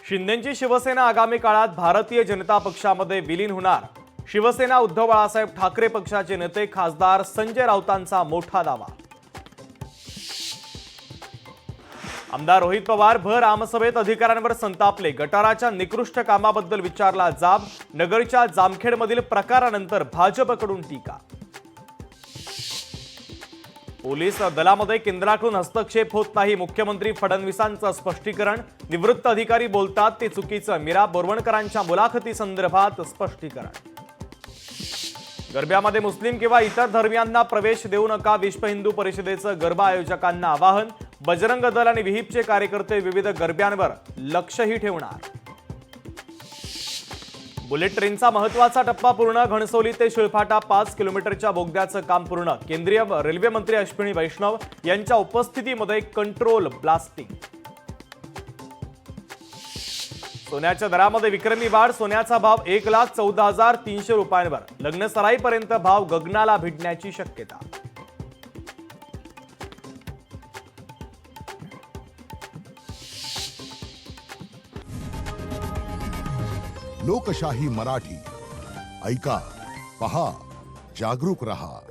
शिंदेंची शिवसेना आगामी काळात भारतीय जनता पक्षामध्ये विलीन होणार. शिवसेना उद्धव बाळासाहेब ठाकरे पक्षाचे नेते खासदार संजय राऊतांचा मोठा दावा. आमदार रोहित पवार भर आमसभेत अधिकाऱ्यांवर संतापले. गटाराच्या निकृष्ट कामाबद्दल विचारला जाब. नगरच्या जामखेडमधील प्रकारानंतर भाजपकडून टीका. पोलीस दलामध्ये केंद्राकडून हस्तक्षेप होत नाही. मुख्यमंत्री फडणवीसांचं स्पष्टीकरण. निवृत्त अधिकारी बोलतात ते चुकीचं. मीरा बोरवणकरांच्या मुलाखती संदर्भात स्पष्टीकरण. गरब्यामध्ये मुस्लिम किंवा इतर धर्मियांना प्रवेश देऊ नका. विश्व हिंदू परिषदेचं गरबा आयोजकांना आवाहन. बजरंग दल आणि विहिपचे कार्यकर्ते विविध गरब्यांवर लक्षही ठेवणार. बुलेट ट्रेनचा महत्त्वाचा टप्पा पूर्ण. घणसोली ते शिळफाटा 5 किलोमीटरच्या बोगद्याचं काम पूर्ण. केंद्रीय रेल्वे मंत्री अश्विनी वैष्णव यांच्या उपस्थितीमध्ये कंट्रोल ब्लास्टिंग. सोन्याच्या दरामध्ये विक्रमी वाढ. सोन्याचा भाव 1,14,300 रुपयांवर. लग्न सराईपर्यंत भाव गगनाला भिडण्याची शक्यता. लोकशाही मराठी ऐका, पहा, जागरूक रहा.